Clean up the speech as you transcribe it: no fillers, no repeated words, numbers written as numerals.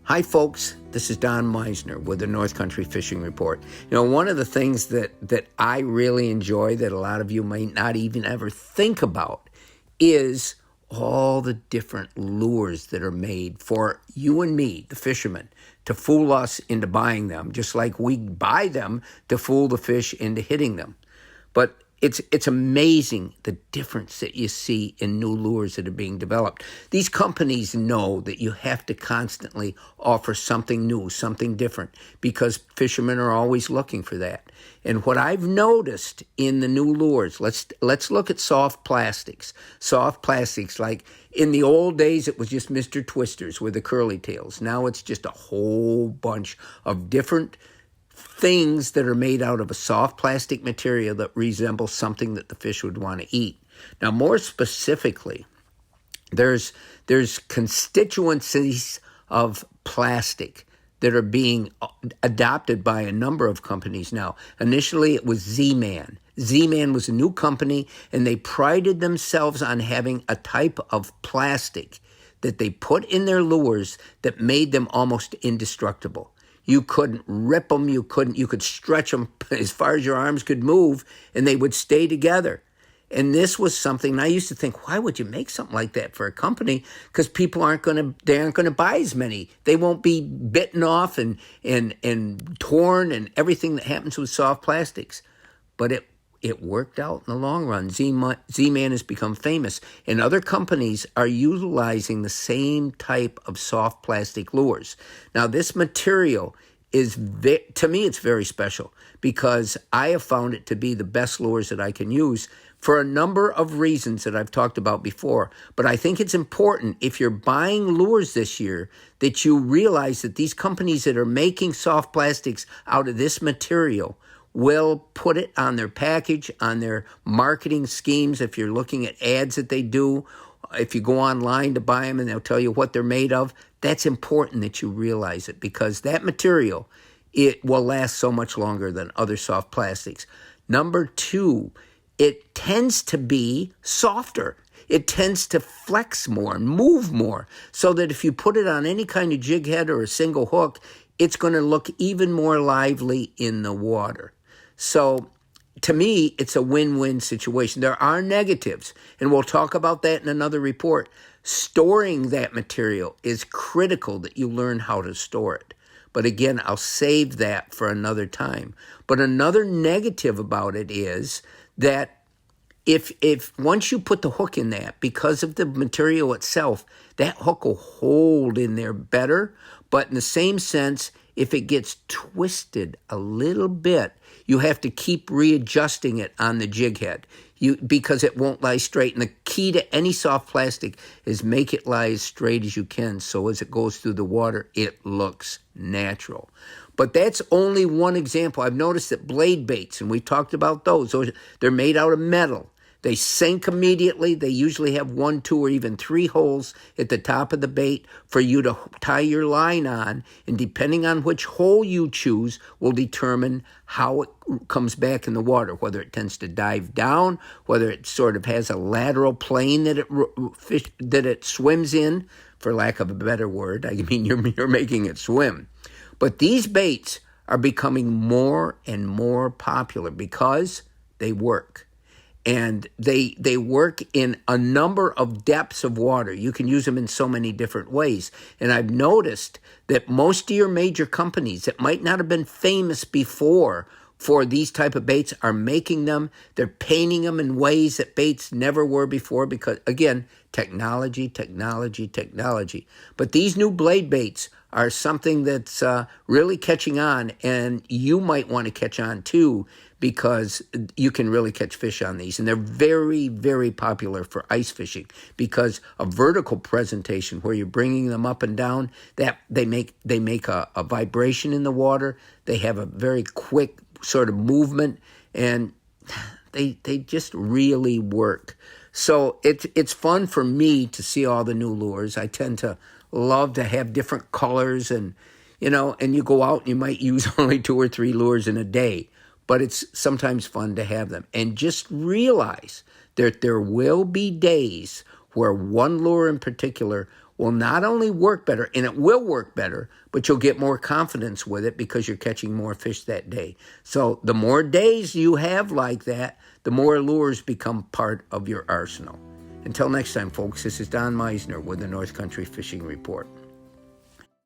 Hi, folks. This is Don Meisner with the North Country Fishing Report. One of the things that I really enjoy that a lot of you might not even ever think about is all the different lures that are made for you and me, the fishermen, to fool us into buying them, just like we buy them to fool the fish into hitting them. But it's amazing the difference that you see in new lures that are being developed. These companies know that you have to constantly offer something new, something different, because fishermen are always looking for that. And what I've noticed in the new lures, let's look at soft plastics. Soft plastics, like in the old days, it was just Mr. Twisters with the curly tails. Now it's just a whole bunch of different things that are made out of a soft plastic material that resembles something that the fish would want to eat. Now, more specifically, there's constituencies of plastic that are being adopted by a number of companies now. Initially, it was Z-Man. Z-Man was a new company, and they prided themselves on having a type of plastic that they put in their lures that made them almost indestructible. You couldn't rip them. You could stretch them as far as your arms could move, and they would stay together. And this was something, and I used to think, why would you make something like that for a company? Because people aren't going to buy as many. They won't be bitten off and torn and everything that happens with soft plastics. But it worked out in the long run. Z-Man has become famous, and other companies are utilizing the same type of soft plastic lures. Now, this material is, to me, it's very special because I have found it to be the best lures that I can use for a number of reasons that I've talked about before. But I think it's important, if you're buying lures this year, that you realize that these companies that are making soft plastics out of this material will put it on their package, on their marketing schemes. If you're looking at ads that they do, if you go online to buy them and they'll tell you what they're made of, that's important that you realize it, because that material, it will last so much longer than other soft plastics. Number two, it tends to be softer. It tends to flex more and move more, so that if you put it on any kind of jig head or a single hook, it's going to look even more lively in the water. So to me, it's a win-win situation. There are negatives, and we'll talk about that in another report. Storing that material is critical, that you learn how to store it. But again, I'll save that for another time. But another negative about it is that if once you put the hook in that, because of the material itself, that hook will hold in there better. But in the same sense, if it gets twisted a little bit, you have to keep readjusting it on the jig head because it won't lie straight. And the key to any soft plastic is make it lie as straight as you can, so as it goes through the water, it looks natural. But that's only one example. I've noticed that blade baits, and we talked about those, they're made out of metal. They sink immediately. They usually have 1, 2, or even 3 holes at the top of the bait for you to tie your line on. And depending on which hole you choose will determine how it comes back in the water, whether it tends to dive down, whether it sort of has a lateral plane that it swims in, for lack of a better word. I mean, you're making it swim. But these baits are becoming more and more popular because they work. And they work in a number of depths of water. You can use them in so many different ways. And I've noticed that most of your major companies that might not have been famous before for these type of baits are making them. They're painting them in ways that baits never were before because, again, technology. But these new blade baits are something that's really catching on, and you might want to catch on too, because you can really catch fish on these. And they're very, very popular for ice fishing because a vertical presentation where you're bringing them up and down, that they make a vibration in the water. They have a very quick sort of movement, and they just really work. So it's fun for me to see all the new lures. I tend to love to have different colors, and you go out and you might use only 2 or 3 lures in a day. But it's sometimes fun to have them. And just realize that there will be days where one lure in particular will not only work better, and it will work better, but you'll get more confidence with it because you're catching more fish that day. So the more days you have like that, the more lures become part of your arsenal. Until next time, folks, this is Don Meisner with the North Country Fishing Report.